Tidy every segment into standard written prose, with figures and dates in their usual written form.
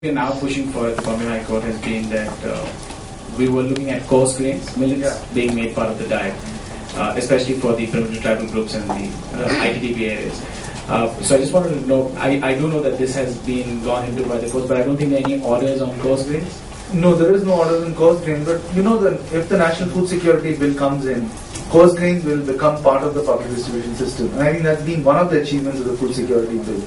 we're now pushing for the Bombay High Court has been that we were looking at coarse grains, millets being made part of the diet, especially for the primitive tribal groups and the ITTP areas. So I just wanted to know, I do know that this has been gone into by the courts, but I don't think there are any orders on coarse grains. No, there is no orders on coarse grains, but you know that if the National Food Security Bill comes in, coarse grains will become part of the public distribution system. And I think that's been one of the achievements of the Food Security Bill.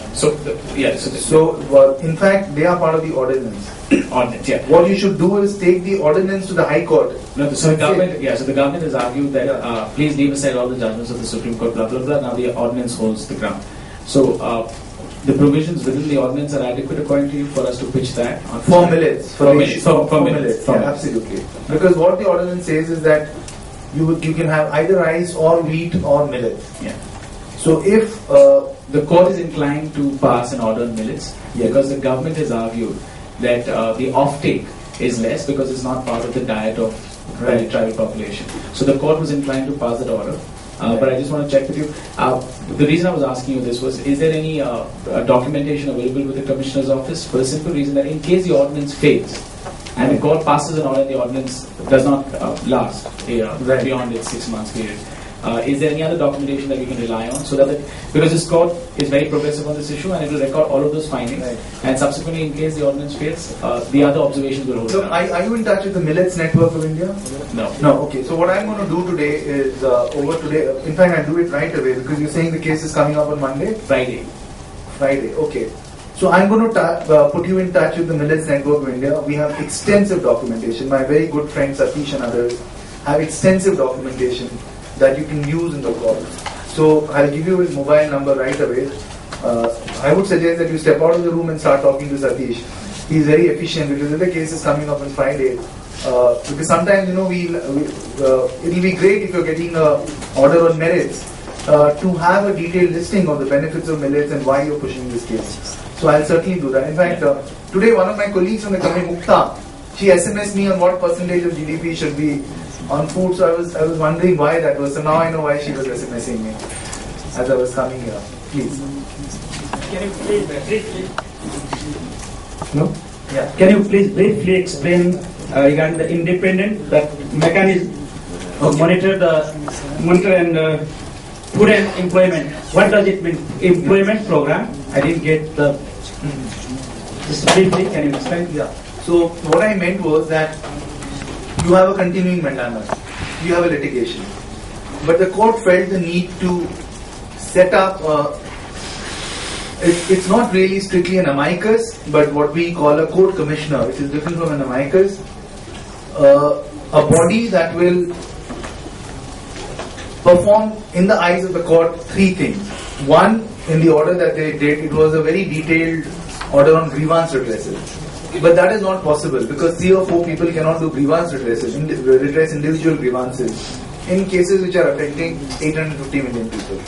In fact, they are part of the ordinance. Ordinance, yeah. What you should do is take the ordinance to the High Court. No, so the government has argued that please leave aside all the judgments of the Supreme Court, blah, blah, blah. Now the ordinance holds the ground. So the provisions within the ordinance are adequate according to you for us to pitch that? For millets. For millets. Absolutely. Because what the ordinance says is that you can have either rice or wheat or millet. Yeah. So if the court is inclined to pass an order on millets, because the government has argued that the offtake is less because it's not part of the diet of the tribal population. So the court was inclined to pass that order. But I just want to check with you. The reason I was asking you this was, is there any documentation available with the Commissioner's office? For the simple reason that in case the ordinance fails, and the court passes an order and the ordinance does not last beyond its 6 months period, is there any other documentation that we can rely on so that because this court is very progressive on this issue and it will record all of those findings, and subsequently in case the ordinance fails, the other observations will hold. So are you in touch with the Millets Network of India? No. Okay. So what I'm going to do today is in fact I'll do it right away because you're saying the case is coming up on Monday? Friday. Okay. So I'm going to put you in touch with the Millets Network of India. We have extensive documentation. My very good friend Satish and others have extensive documentation that you can use in the court. So I'll give you his mobile number right away. I would suggest that you step out of the room and start talking to Satish. He's very efficient because if the case is coming up on Friday, because sometimes it'll be great if you're getting an order on merits to have a detailed listing of the benefits of millets and why you're pushing this case. So I'll certainly do that. In fact, today one of my colleagues from the company, Mukta, she SMSed me on what percentage of GDP should be on food. So I was wondering why that was. So now I know why she was SMSing me as I was coming here. Please. Can you please briefly? No? Yeah. Can you please briefly explain regarding the independent mechanism of monitor and food and employment? What does it mean? Employment program? I didn't get the. Just briefly, can you explain? Yeah. So what I meant was that you have a continuing mandamus, you have a litigation, but the court felt the need to set up it's not really strictly an amicus, but what we call a court commissioner, which is different from an amicus, a body that will perform in the eyes of the court three things. One, in the order that they did, it was a very detailed order on grievance redressal. But that is not possible because 3 or 4 people cannot do grievance redress individual grievances in cases which are affecting 850 million people.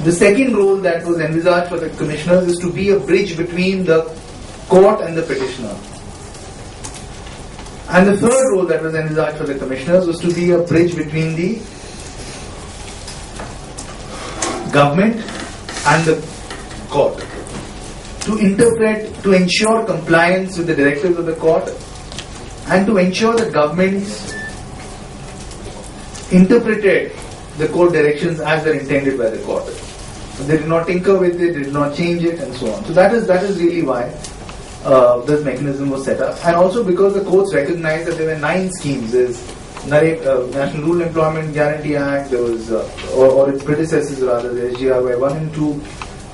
The second role that was envisaged for the commissioners is to be a bridge between the court and the petitioner. And the third role that was envisaged for the commissioners was to be a bridge between the government and the court. To interpret, to ensure compliance with the directives of the court, and to ensure that governments interpreted the court directions as they're intended by the court. They did not tinker with it, they did not change it, and so on. So that is really why this mechanism was set up, and also because the courts recognized that there were 9 schemes. There's National Rural Employment Guarantee Act, there was, or its predecessors rather, the SGRY 1 and 2.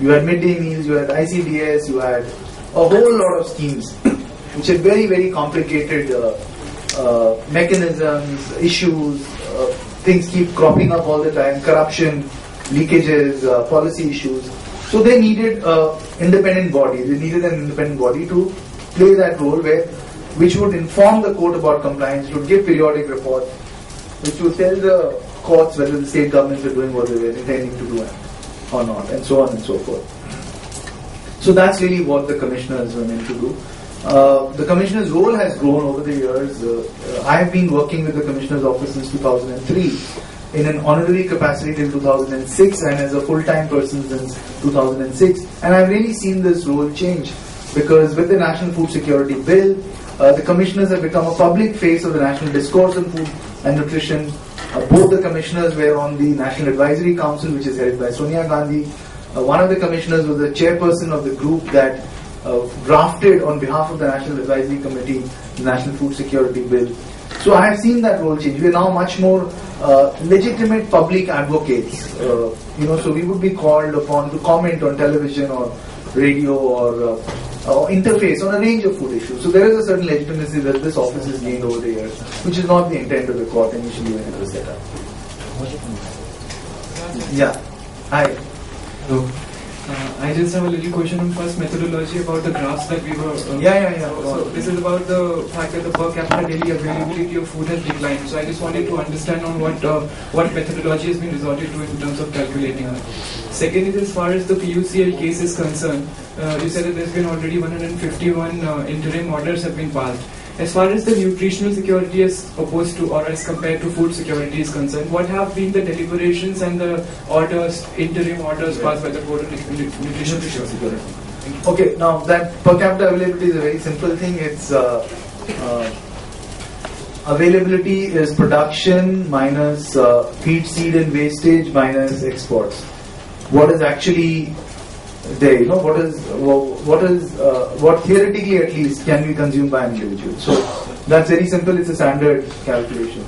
You had midday meals, you had ICDS, you had a whole lot of schemes which had very, very complicated mechanisms, issues, things keep cropping up all the time, corruption, leakages, policy issues. So they needed an independent body. They needed an independent body to play that role which would inform the court about compliance, would give periodic reports, which would tell the courts whether the state governments are doing what they were intending to do or not, and so on and so forth. So that's really what the commissioners were meant to do. The commissioner's role has grown over the years. I have been working with the commissioner's office since 2003 in an honorary capacity till 2006 and as a full-time person since 2006. And I've really seen this role change because with the National Food Security Bill, the commissioners have become a public face of the national discourse on food and nutrition. Both the commissioners were on the National Advisory Council, which is headed by Sonia Gandhi. One of the commissioners was the chairperson of the group that drafted on behalf of the National Advisory Committee the National Food Security Bill. So I have seen that role change. We are now much more legitimate public advocates. So we would be called upon to comment on television or radio or interface on a range of food issues. So there is a certain legitimacy that this office has gained over the years, which is not the intent of the court initially when it was set up. Yeah. Hi. Hello. I just have a little question on first methodology about the graphs that we were. So this is about the fact that the per capita daily availability of food has declined. So I just wanted to understand on what methodology has been resorted to in terms of calculating that. Second is as far as the PUCL case is concerned, you said that there's been already 151 interim orders have been passed. As far as the nutritional security as opposed to or as compared to food security is concerned, what have been the deliberations and the orders, interim orders passed by the Board of Nutritional Security? Okay, now that per capita availability is a very simple thing. It's availability is production minus feed, seed and wastage minus exports. What is actually there, what theoretically at least can be consumed by an individual. So that's very simple. It's a standard calculation.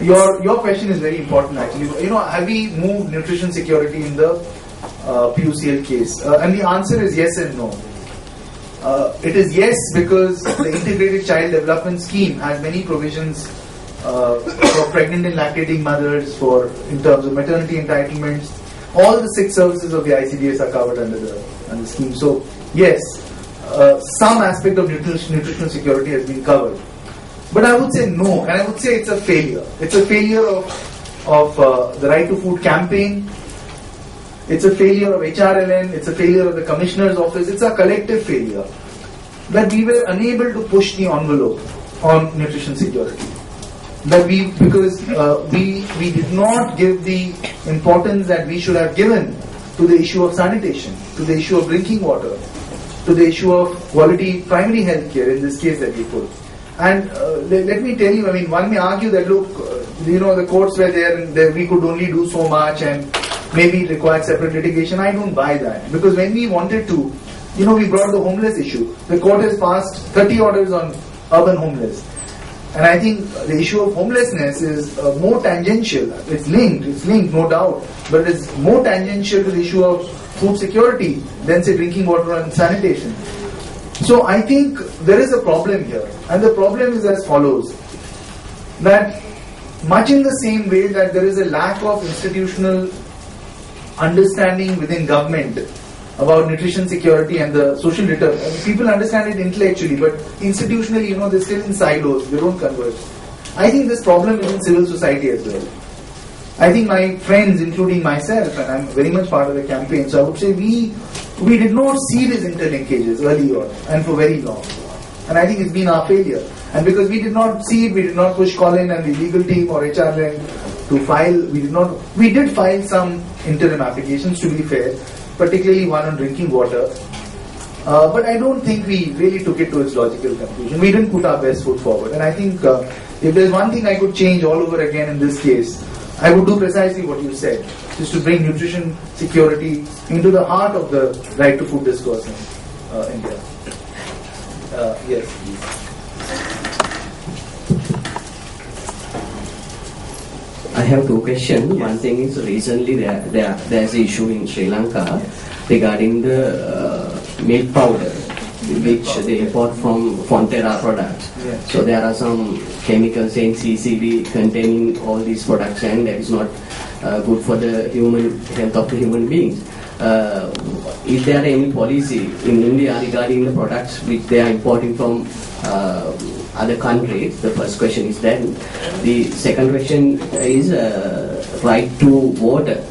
Your question is very important actually. Have we moved nutrition security in the PUCL case? And the answer is yes and no. It is yes because the Integrated Child Development Scheme has many provisions for pregnant and lactating mothers, in terms of maternity entitlements. All the 6 services of the ICDS are covered under the scheme. So yes, some aspect of nutritional security has been covered. But I would say no, and I would say it's a failure. It's a failure of the Right to Food campaign. It's a failure of HRLN. It's a failure of the Commissioner's office. It's a collective failure that we were unable to push the envelope on nutrition security. Because we did not give the importance that we should have given to the issue of sanitation, to the issue of drinking water, to the issue of quality primary health care in this case that we put. And let me tell you, one may argue that look, the courts were there and we could only do so much and maybe it required separate litigation. I don't buy that, because when we wanted to, we brought the homeless issue. The court has passed 30 orders on urban homeless. And I think the issue of homelessness is more tangential. It's linked, no doubt, but it's more tangential to the issue of food security than say drinking water and sanitation. So I think there is a problem here, and the problem is as follows: that much in the same way that there is a lack of institutional understanding within government about nutrition security and the social determinants. People understand it intellectually, but institutionally, they're still in silos, they don't converge. I think this problem is in civil society as well. I think my friends, including myself, and I'm very much part of the campaign, so I would say we did not see these interlinkages early on and for very long. And I think it's been our failure. And because we did not see it, we did not push Colin and the legal team or HRLN to file. We did file some interim applications, to be fair, particularly one on drinking water. But I don't think we really took it to its logical conclusion. We didn't put our best foot forward. And I think if there's one thing I could change all over again in this case, I would do precisely what you said, is to bring nutrition security into the heart of the right to food discourse in India. Yes, please. I have 2 questions. One thing is recently there's an issue in Sri Lanka regarding the milk powder, which they import from Fonterra products. Yes. So there are some chemicals in CCD containing all these products, and that is not good for the human health of the human beings. Is there any policy in India regarding the products which they are importing from other countries? The first question is that. The second question is right to water.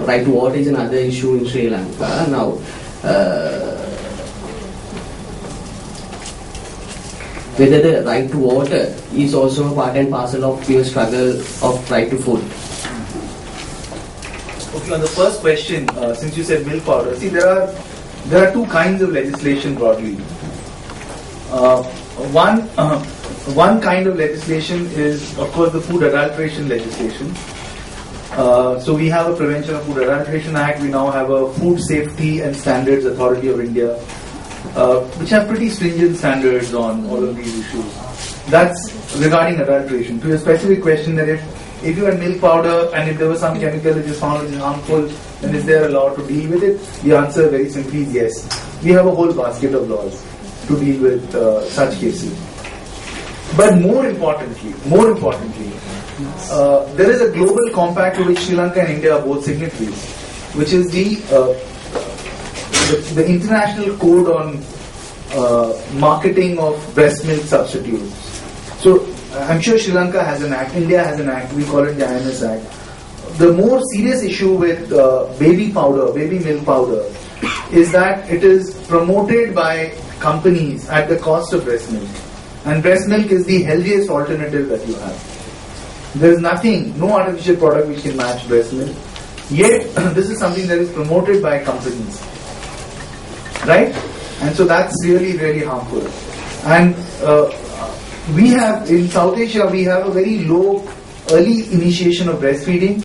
Right to water is another issue in Sri Lanka. Now, whether the right to water is also part and parcel of your struggle of right to food. Okay, on the first question, since you said milk powder, see there are two kinds of legislation broadly. One kind of legislation is, of course, the food adulteration legislation. So we have a Prevention of Food Adulteration Act. We now have a Food Safety and Standards Authority of India, which have pretty stringent standards on all of these issues. That's regarding adulteration. To your specific question, that if you had milk powder and if there was some chemical which is found which is harmful, then is there a law to deal with it? The answer very simply is yes. We have a whole basket of laws to deal with such cases. But more importantly, there is a global compact to which Sri Lanka and India are both signatories, which is the International Code on Marketing of Breast Milk Substitutes. So I'm sure Sri Lanka has an act, India has an act, we call it the IMS Act. The more serious issue with baby milk powder, is that it is promoted by companies at the cost of breast milk. And breast milk is the healthiest alternative that you have. There is no artificial product which can match breast milk. Yet, this is something that is promoted by companies. Right? And so that's really, really harmful. And we have, in South Asia, we have a very low early initiation of breastfeeding.